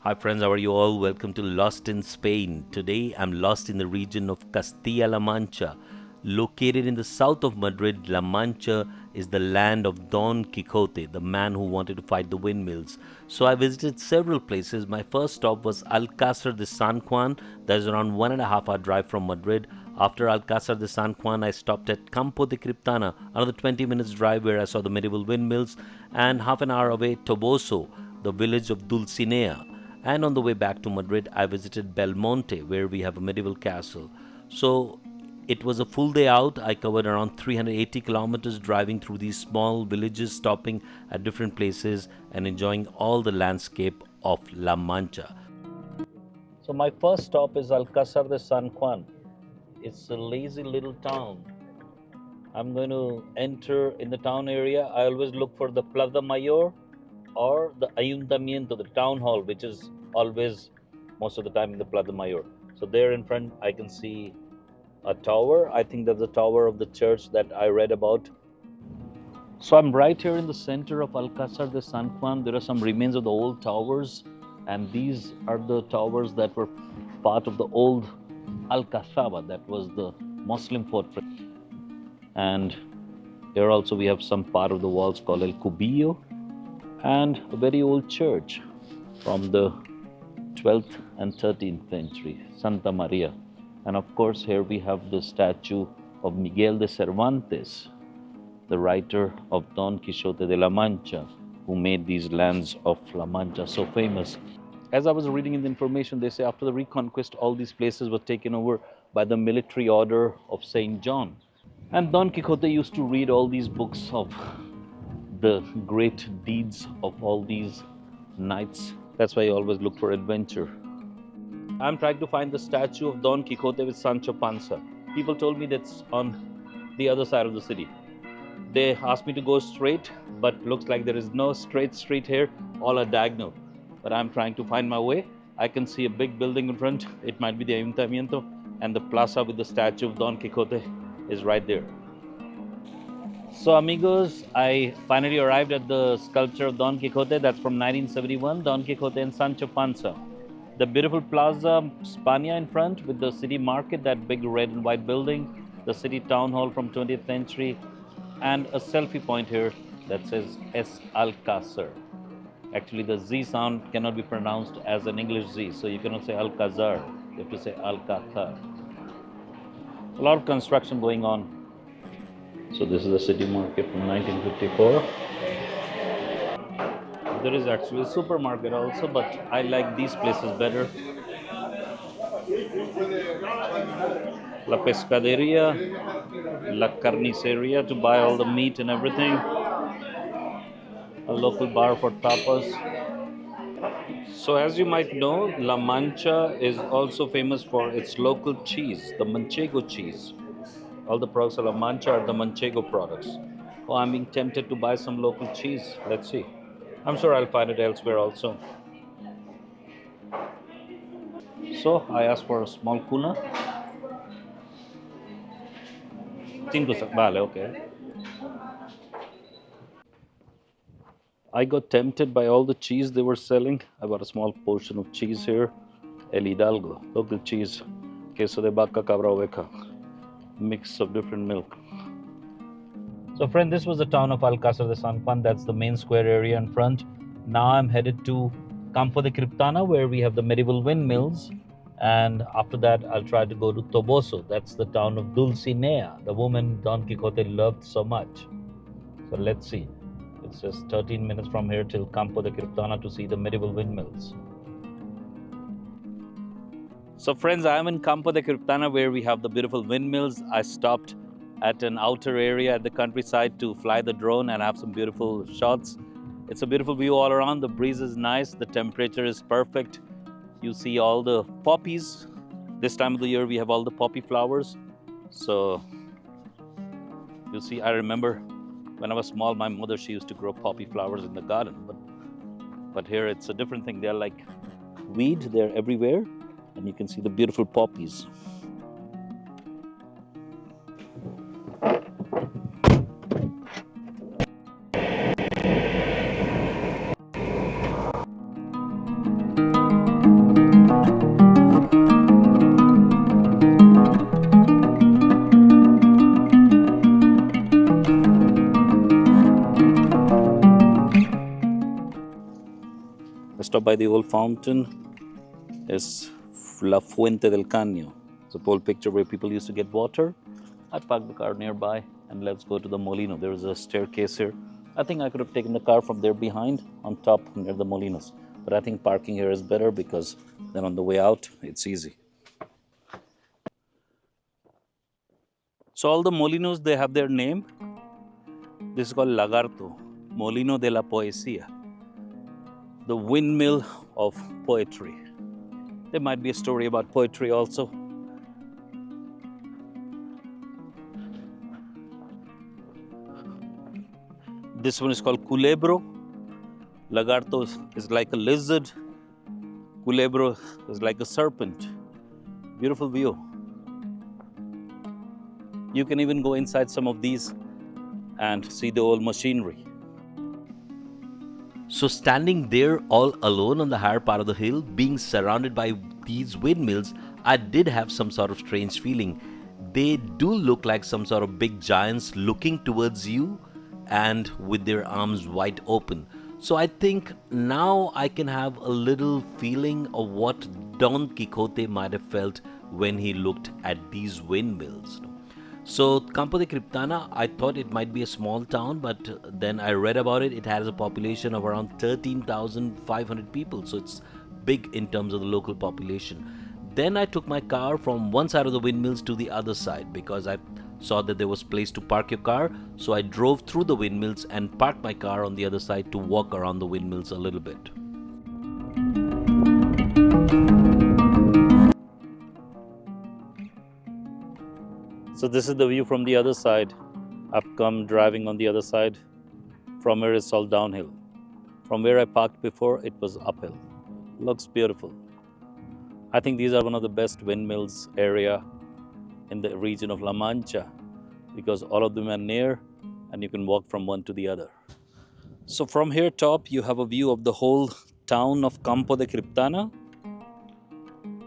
Hi friends, how are you all? Welcome to Lost in Spain. Today I'm lost in the region of Castilla La Mancha. Located in the south of Madrid, La Mancha is the land of Don Quixote, the man who wanted to fight the windmills. So I visited several places. My first stop was Alcazar de San Juan, that is around 1.5 hour drive from Madrid. After Alcazar de San Juan, I stopped at Campo de Criptana, another 20 minutes drive where I saw the medieval windmills, and half an hour away, Toboso, the village of Dulcinea. And on the way back to Madrid, I visited Belmonte, where we have a medieval castle. So it was a full day out. I covered around 380 kilometers driving through these small villages, stopping at different places and enjoying all the landscape of La Mancha. So my first stop is Alcázar de San Juan. It's a lazy little town. I'm going to enter in the town area. I always look for the Plaza Mayor or the Ayuntamiento, the town hall, which is always most of the time in the Plaza Mayor. So there in front, I can see a tower. I think that's the tower of the church that I read about. So I'm right here in the center of Alcázar de San Juan. There are some remains of the old towers, and these are the towers that were part of the old Alcazaba, that was the Muslim fortress. And here also we have some part of the walls called El Cubillo, and a very old church from the 12th and 13th century, Santa Maria. And of course, here we have the statue of Miguel de Cervantes, the writer of Don Quixote de la Mancha, who made these lands of La Mancha so famous. As I was reading in the information, they say after the Reconquest, all these places were taken over by the military order of Saint John. And Don Quixote used to read all these books of the great deeds of all these knights. That's why I always look for adventure. I'm trying to find the statue of Don Quixote with Sancho Panza. People told me that's on the other side of the city. They asked me to go straight, but looks like there is no straight street here, all are diagonal. But I'm trying to find my way. I can see a big building in front. It might be the Ayuntamiento, and the plaza with the statue of Don Quixote is right there. So amigos, I finally arrived at the sculpture of Don Quixote. That's from 1971, Don Quixote and Sancho Panza. The beautiful Plaza Spania in front with the city market, that big red and white building, the city town hall from 20th century, and a selfie point here that says Es Alcázar. Actually, the Z sound cannot be pronounced as an English Z, so you cannot say Alcazar, you have to say Alcázar. A lot of construction going on. So this is the city market from 1954. There is actually a supermarket also, but I like these places better. La Pescaderia, La Carniceria to buy all the meat and everything. A local bar for tapas. So as you might know, La Mancha is also famous for its local cheese, the Manchego cheese. All the products of La Mancha are the Manchego products. Oh, I'm being tempted to buy some local cheese. Let's see. I'm sure I'll find it elsewhere also. So I asked for a small kuna. Vale, okay. I got tempted by all the cheese they were selling. I bought a small portion of cheese here. El Hidalgo, local cheese. Queso de vaca, cabra oveja. Mix of different milk. So friend, this was the town of Alcázar de San Juan. That's the main square area in front. Now I'm headed to Campo de Criptana, where we have the medieval windmills. And after that, I'll try to go to Toboso. That's the town of Dulcinea, the woman Don Quixote loved so much. So let's see. It's just 13 minutes from here till Campo de Criptana to see the medieval windmills. So friends, I am in Campo de Criptana where we have the beautiful windmills. I stopped at an outer area at the countryside to fly the drone and have some beautiful shots. It's a beautiful view all around. The breeze is nice. The temperature is perfect. You see all the poppies. This time of the year we have all the poppy flowers. So you see, I remember when I was small, my mother, she used to grow poppy flowers in the garden. But here it's a different thing. They're like weed. They're everywhere. And you can see the beautiful poppies. I stopped by the old fountain. It's La Fuente del Caño. It's a old picture where people used to get water. I parked the car nearby and let's go to the Molino. There is a staircase here. I think I could have taken the car from there behind on top near the Molinos. But I think parking here is better because then on the way out, it's easy. So all the Molinos, they have their name. This is called Lagarto, Molino de la Poesía, the windmill of poetry. There might be a story about poetry also. This one is called Culebro. Lagarto is like a lizard. Culebro is like a serpent. Beautiful view. You can even go inside some of these and see the old machinery. So, standing there all alone on the higher part of the hill, being surrounded by these windmills, I did have some sort of strange feeling. They do look like some sort of big giants looking towards you and with their arms wide open. So, I think now I can have a little feeling of what Don Quixote might have felt when he looked at these windmills. So, Campo de Criptana, I thought it might be a small town, but then I read about it. It has a population of around 13,500 people. So, it's big in terms of the local population. Then I took my car from one side of the windmills to the other side because I saw that there was place to park your car. So, I drove through the windmills and parked my car on the other side to walk around the windmills a little bit. So this is the view from the other side. I've come driving on the other side. From here it's all downhill. From where I parked before, it was uphill. Looks beautiful. I think these are one of the best windmills area in the region of La Mancha because all of them are near and you can walk from one to the other. So from here top, you have a view of the whole town of Campo de Criptana.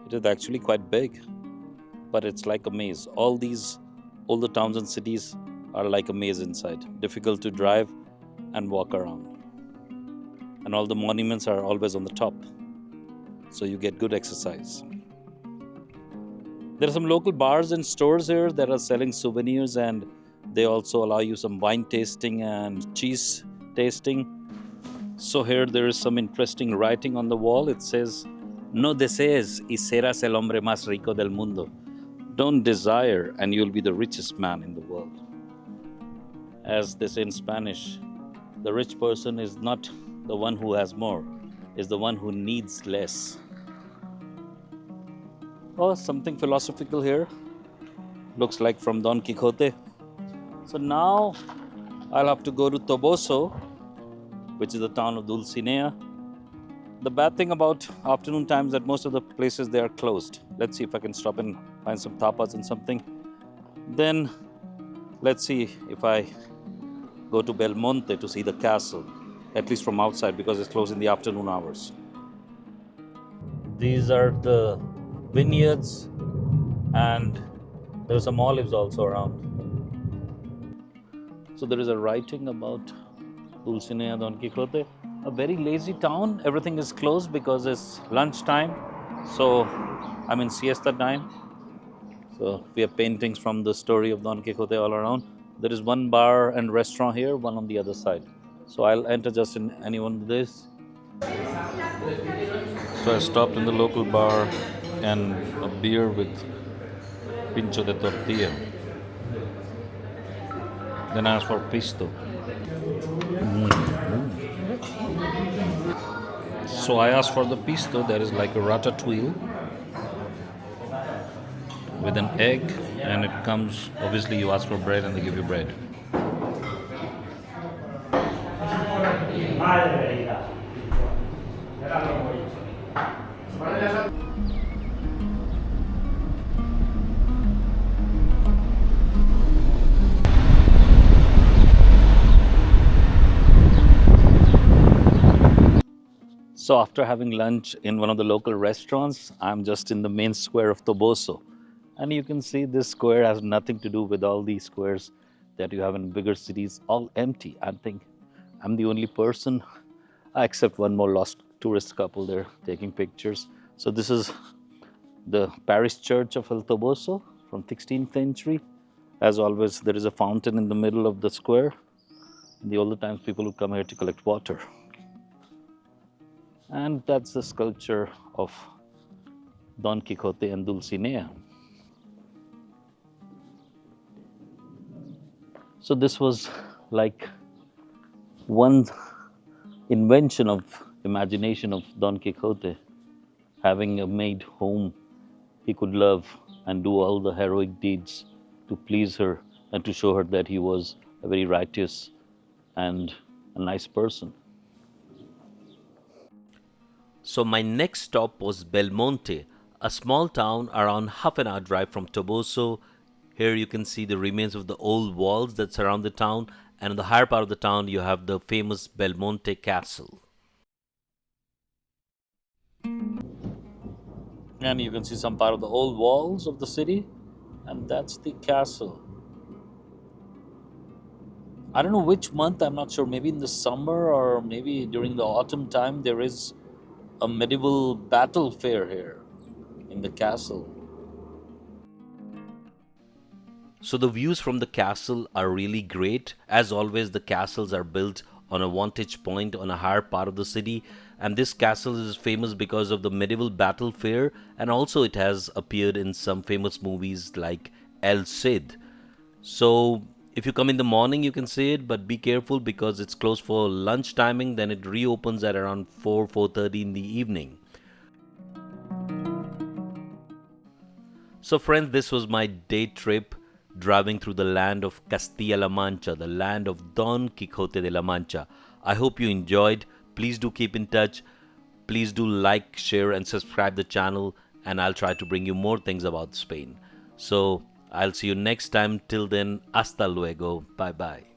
It is actually quite big, but it's like a maze. All the towns and cities are like a maze inside, difficult to drive and walk around. And all the monuments are always on the top, so you get good exercise. There are some local bars and stores here that are selling souvenirs, and they also allow you some wine tasting and cheese tasting. So here there is some interesting writing on the wall. It says, "No desees y serás el hombre más rico del mundo." Don't desire and you'll be the richest man in the world. As they say in Spanish, the rich person is not the one who has more, is the one who needs less. Oh, something philosophical here. Looks like from Don Quixote. So now I'll have to go to Toboso, which is the town of Dulcinea. The bad thing about afternoon times is that most of the places they are closed. Let's see if I can stop and find some tapas and something. Then let's see if I go to Belmonte to see the castle, at least from outside because it's closed in the afternoon hours. These are the vineyards and there are some olives also around. So there is a writing about Dulcinea Don Quixote. A very lazy town. Everything is closed because it's lunchtime. So I'm in siesta time. So we have paintings from the story of Don Quixote all around. There is one bar and restaurant here, one on the other side. So I'll enter just in any one of this. So I stopped in the local bar and a beer with pincho de tortilla. Then I asked for pisto. So I asked for the pisto, that is like a ratatouille with an egg, and it comes, obviously you ask for bread and they give you bread. So after having lunch in one of the local restaurants, I'm just in the main square of Toboso. And you can see this square has nothing to do with all these squares that you have in bigger cities, all empty. I think I'm the only person, except one more lost tourist couple there taking pictures. So this is the parish church of El Toboso from 16th century. As always, there is a fountain in the middle of the square. In the older times, people would come here to collect water. And that's the sculpture of Don Quixote and Dulcinea. So this was like one invention of imagination of Don Quixote, having a maid whom he could love and do all the heroic deeds to please her and to show her that he was a very righteous and a nice person. So my next stop was Belmonte, a small town around half an hour drive from Toboso. Here you can see the remains of the old walls that surround the town, and in the higher part of the town you have the famous Belmonte Castle. And you can see some part of the old walls of the city, and that's the castle. I don't know which month, I'm not sure, maybe in the summer or maybe during the autumn time, there is a medieval battle fair here in the castle. So the views from the castle are really great. As always, the castles are built on a vantage point on a higher part of the city, and this castle is famous because of the medieval battle fair, and also it has appeared in some famous movies like El Cid. So if you come in the morning, you can see it, but be careful because it's closed for lunch timing. Then it reopens at around 4:30 in the evening. So, friends, this was my day trip driving through the land of Castilla La Mancha, the land of Don Quixote de la Mancha. I hope you enjoyed. Please do keep in touch. Please do like, share, and subscribe the channel, and I'll try to bring you more things about Spain. So, I'll see you next time. Till then, hasta luego. Bye bye.